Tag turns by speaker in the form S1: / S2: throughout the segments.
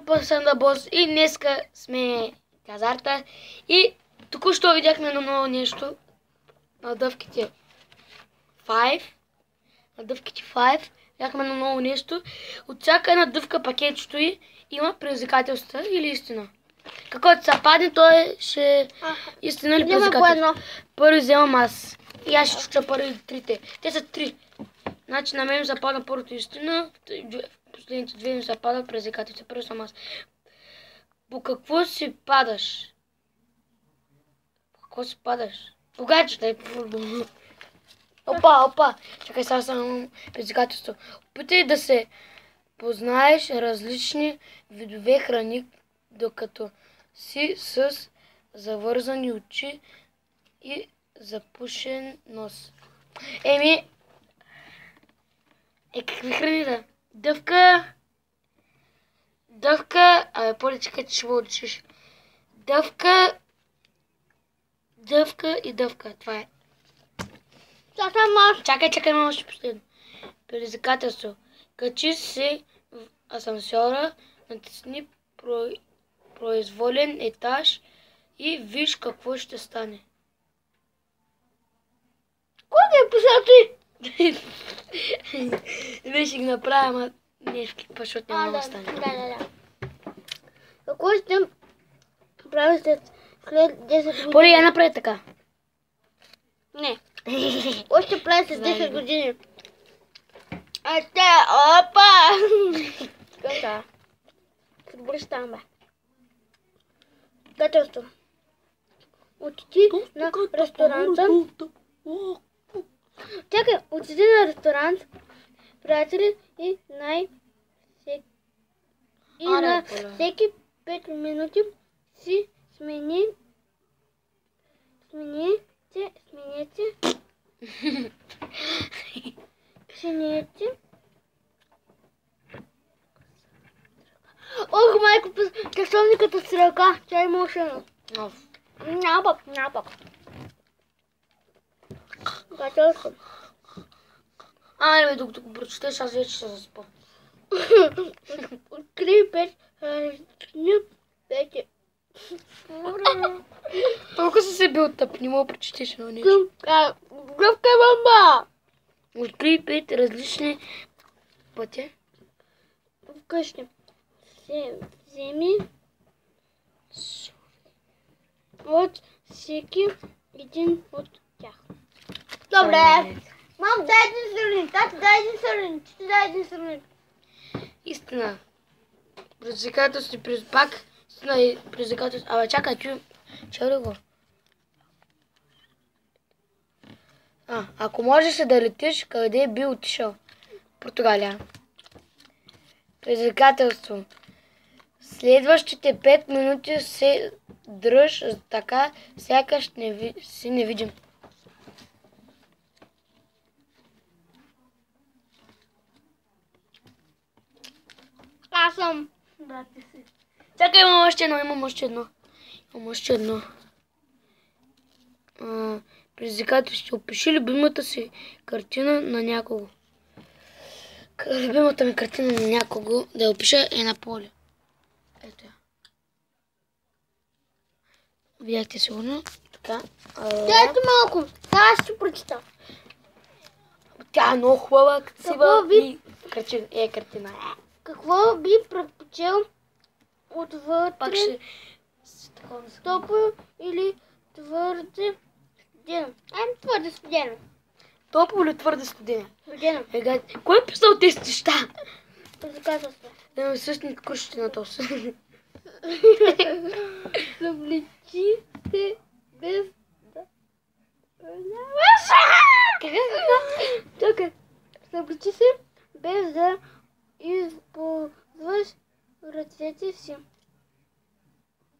S1: Пасанда Бос и днеска сме Казарта и току-що видяхме едно ново нещо на дъвките 5. На дъвките 5 видяхме едно ново нещо. От всяка една дъвка пакет стои, има предизвикателства или истина. Каквото се падне, той ще истина или предизвикателство. Първи вземам аз. И аз ще чуя първи трите. Те са три. Значи на мен ми запада първото истина, последните две ми западат предизвикателство. Първо съм аз. По какво си падаш? По какво си падаш? По гаджета и по футбол. Опа. Чакай, сега съм предизвикателство. Опитай да се познаеш различни видове храни, докато си с завързани очи и запушен нос. Какви храни да? Дъвка, поле, чакай, че ще го учиш. Дъвка и дъвка, това е. Чакай, мама, ще последно. Предизвикателство. Качи се в асансьора, натисни произволен етаж и виж какво ще стане.
S2: Кой е писал ти?
S1: Ще ги направя, ама нещо, защото няма да стане.
S2: Да. Какво ще прави след 10 години?
S1: Поле, я направи така.
S2: Не. Какво ще прави след 10 години? Опа! Кака? Футболиста, бе. Качество. Отиди на ресторанта. Чакай, отиди на ресторант, приятели, и на всеки 5 минути си сменете Ох, майко, часовниката с ръка, тя има машина. Напак. Готов съм.
S1: Докато го прочетеш, аз вече ще заспа.
S2: Откри 5.
S1: Толкова си се бил тъп, не мога да прочетеш едно нещо.
S2: Гъвка мама!
S1: Откри 5 различни пътя.
S2: Вкъщи. Вземи от всеки един от тях. Добре. Мам, дай един сравнен. Тати, дай един сравнен. Ти дай един сравнен.
S1: Истина. Предизвикателство пак. Истина и предизвикателство. Абе, чакай, чуй го. Ако можеш да летиш, къде би отишъл? Португалия. Предизвикателство. Следващите 5 минути се дръж така, сякаш си невидим.
S2: Аз съм.
S1: Брате си. Чакай, имам още едно. Предизвикателство. Опиши любимата си картина на някого. Любимата ми картина на някого да я опиша е на поле. Ето я. Видяхте сигурно. Така.
S2: Дайте малко. Аз ще прочита.
S1: Тя е много хубава, красива и картина.
S2: Какво би предпочел отвътре? Топло или твърде студено? Твърде студено.
S1: Топло или твърде студено?
S2: Студено.
S1: Кой е писал тези неща?
S2: Предизвикателство.
S1: Да ме същност крушите на този.
S2: Събличи се без да... Чакай. Събличи се без да използваш ръцете си.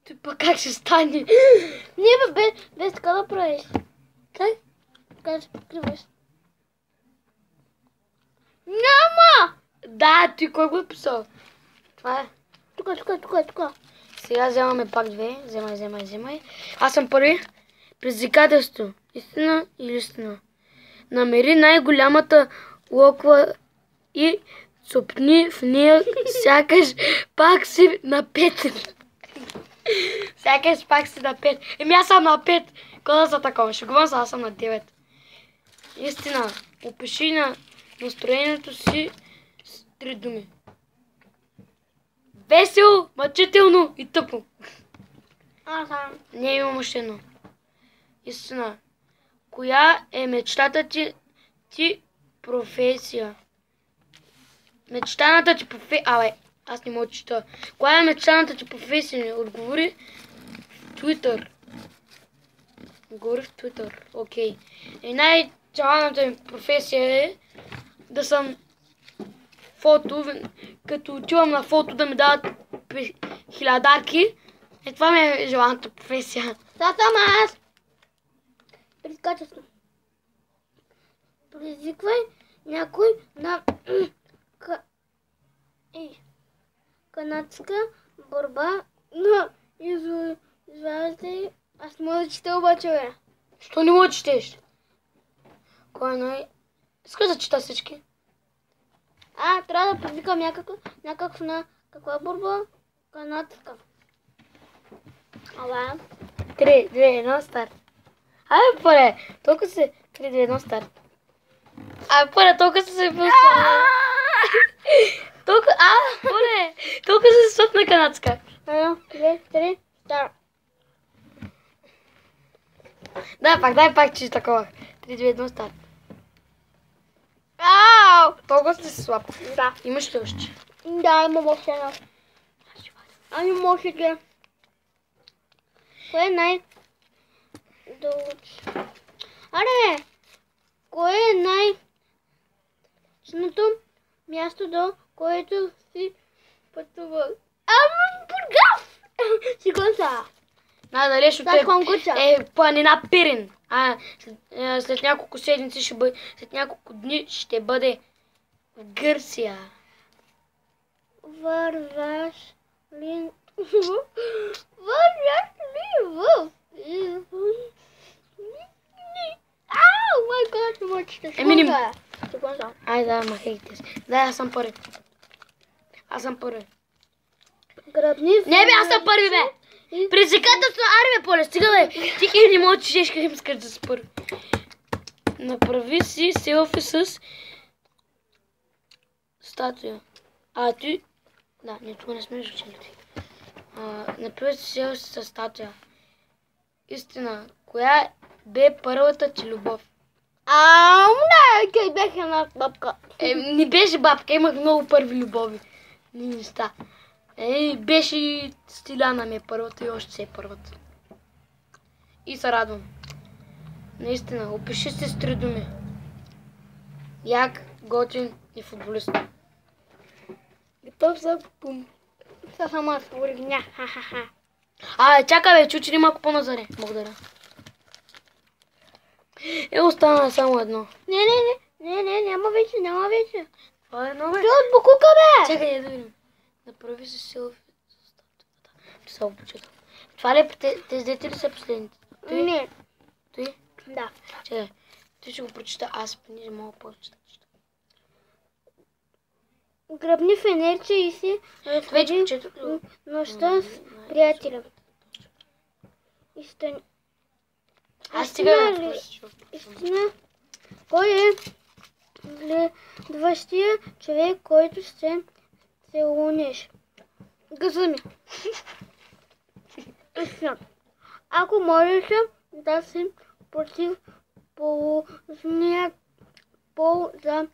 S1: Ти пък как ще стане?
S2: Не, без така да правиш.
S1: Как?
S2: Така да се покриваш.
S1: Няма! Да, ти кой го е писал? Това е.
S2: Тук.
S1: Сега вземаме пак две. Вземай. Аз съм първи. Предизвикателство. Истина или истина? Намери най-голямата локва и цупни в нея, сякаш пак си на 5. Сякаш пак си на 5. Еми аз съм на 5. Кога са такова? Шегувам се, аз съм на 9. Истина, опиши на настроението си с 3 думи. Весело, мъчително и тъпо.
S2: Аз съм.
S1: Не, имам още едно. Истина, коя е мечтата ти професия? Мечтаната ти професия... Абе, аз не мога да чета. Коя е мечтаната ти професия? Отговори в Twitter. Отговори в Twitter. Окей. И най-желаната ми професия е да съм фото, като отивам на фото да ми дават хилядарки. Е, това ми е желаната професия.
S2: Това съм аз. Предсказателство. Предизвиквай някой на канадска борба на изваждай. Аз не мога да чета обаче, бе.
S1: Що не мога да четеш? Кой е най... Искаш да чета всички?
S2: Трябва да предизвикам някакъв на каква борба? Канадска. Ала.
S1: 3, 2, 1, старт. Абе, поре, толкова се... 3, 2, 1, старт. Абе, поре, толкова се толкова... поре, толкова се свътна канадска.
S2: 1, 2, 3, старт.
S1: Дай пак, че такова. 3, 2, 1, старт.
S2: Ау!
S1: Толкова си слаб.
S2: Да.
S1: Имаш ли още?
S2: Да, имам още едно. Имам още две. Кое е най-дълго? Аре! Кое е най-чното място, до което си пътувал? Бургас! Сигурно са.
S1: Най-далечното е планина Пирин. След няколко седмици ще бъде, след няколко дни ще бъде в Гърция.
S2: Върваш ли в... май гад, не мога да
S1: Еминим.
S2: Секунда.
S1: Да, махайте се. Аз съм първи.
S2: Гръбни в...
S1: Не бе, аз съм първи, бе! Предизвикателство, бе, поле, стига, бе! Ти не мога да четеш, къде ми искаш да си първи. Направи си селфи с статуя. Ти... Да, не, тук не сме учили. Направи си селфи с статуя. Истина, коя бе първата ти любов?
S2: Не, къй бях една бабка.
S1: Не беше бабка, имах много първи любови. Неща. Беше Стиляна ми е първата и още се е първата. И се радвам. Наистина, опиши се с 3 думи. Як, готин и футболист. Готов за бум.
S2: Сега сама се урегня.
S1: Чакай, бе, чучели малко по-назаре. Благодаря. Остана само едно.
S2: Не, няма вече.
S1: Това е едно, бе.
S2: Ти от букука, бе!
S1: Чакай, да видим. Направи се селфи. Ще се обучат. Това ли тези дете ли са последните?
S2: Не.
S1: Той?
S2: Да.
S1: Чакай, той ще го прочита, аз не мога повече да чета.
S2: Гръбни фенерче и си разходи нощта с приятеля. Истина, кой е следващия човек, който ще се лунеш? Газуми. Ако можеш да си против положния пол за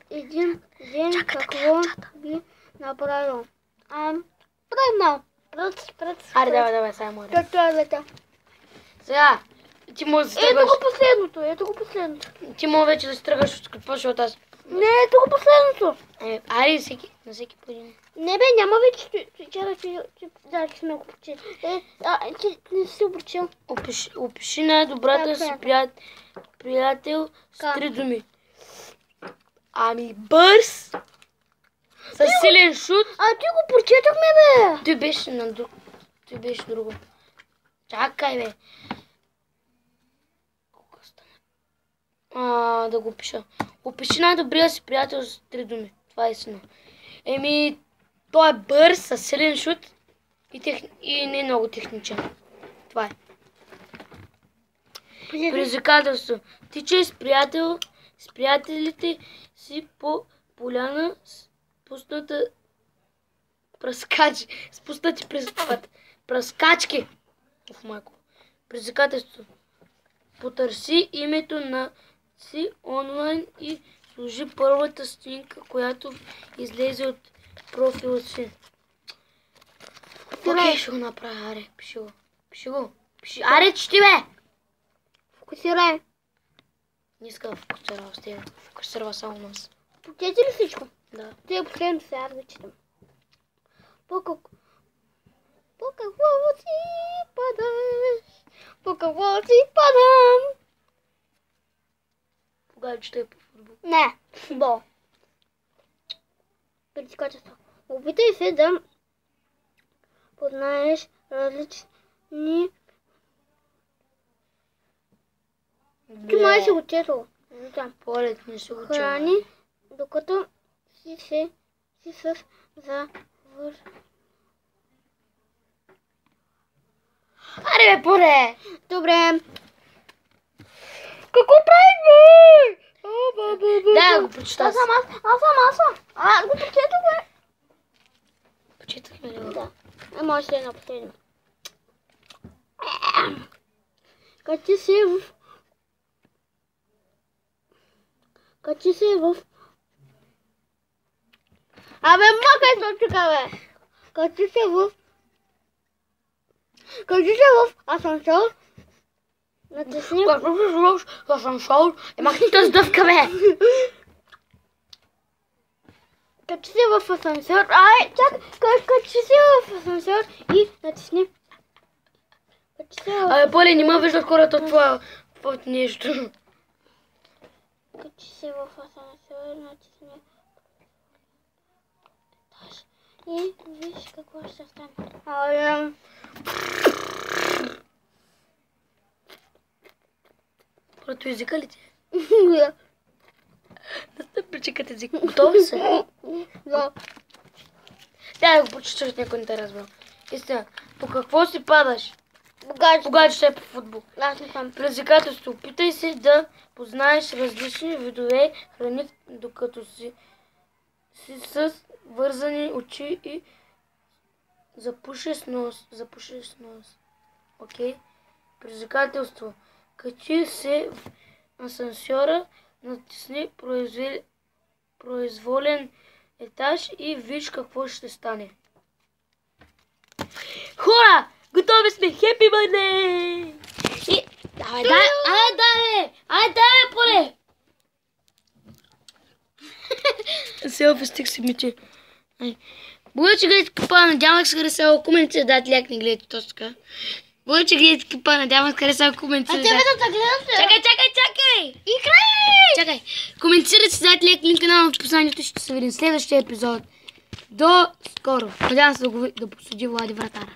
S2: един ден, какво би направил? Правил.
S1: Давай, сега моля.
S2: Туалета.
S1: Сега, ти може да се тръгаш.
S2: Ето го последното.
S1: Ти може вече да се тръгаш от какво ще от аз.
S2: Не, ето го последното.
S1: На всеки по един.
S2: Не бе, няма вече. Чакай, че сме го прочели. Че не си обучил.
S1: Опиши най-добрата си приятел с 3 думи. Бърз. Със силен шут.
S2: Ти го прочетохме, бе.
S1: Той беше друго. Чакай, бе. Да го пиша. Опиши най-добрия си приятел с 3 думи. Това е истина. Той е бърз, със силен шут и не е много техничен. Това е. Предизвикателство. Тичай с приятелите си по поляна с спуснати пръскачки. Майко. Предизвикателство. Потърси името на си онлайн и сложи първата снимка, която излезе от профила си. Окей, ще го направя. Аре, пиши го. Аре, чети, бе!
S2: Фокусирай.
S1: Не искам да фокусирава с тебе. Фокусирава само нас.
S2: Почети ли всичко?
S1: Да.
S2: Те е последното сега, аз го читам. По какво си падаш? По какво си падам?
S1: Кога чете по футбол?
S2: Не, футбол. Предизвикателство. Опитай се да познаеш различни... Ти май си го четал.
S1: Полет не се учи.
S2: Храни, докато си с завър...
S1: Аре, бе, Поле!
S2: Добре.
S1: Какво правиш, бе? Да, го прочета.
S2: Аз съм. Аз го прочетох, бе.
S1: Почетахме ли го?
S2: Да. Може да е на последно. Качи се в... Абе, махай точка, бе. Качи се в асансьор. Натисни...
S1: Асансьор? Махни тази дъвка, бе!
S2: Качи се в асансьор. Ай, чакай. Качи се в асансьор и натисни...
S1: Абе, Поле, не ме виждат хората от това нещо.
S2: Качи се в асансьор, натисни... И виж какво ще стане.
S1: Прото езика ли ти?
S2: Да.
S1: Да сте причекат език. Готови са?
S2: Да.
S1: Да го прочиташ, някой не те разбрал. Истина, по какво си падаш?
S2: Богаче.
S1: Когато ще е по футбол.
S2: Аз не съм.
S1: Предизвикателство. Опитай се да познаеш различни видове храни, докато си с вързани очи и запушиш нос. Окей? Предизвикателство. Качи се в асансьора, натисни произволен етаж и виж какво ще стане. Хора! Готови сме! Хепи бърдей! Дай, Поле! Селфи стик си мече. Благодаря, че гледате клипа, надявам се харесава. Коментите дадете лайк, не гледате точно така. Благодаря, че гледате клипа, надявам се харесава. Коментите
S2: А тебе да гледате.
S1: Чакай!
S2: Играй!
S1: Коментирайте, си дайте лайк, линка на описанието, ще се видим в следващия епизод. До скоро. Надявам се да посуди Влади Вратара.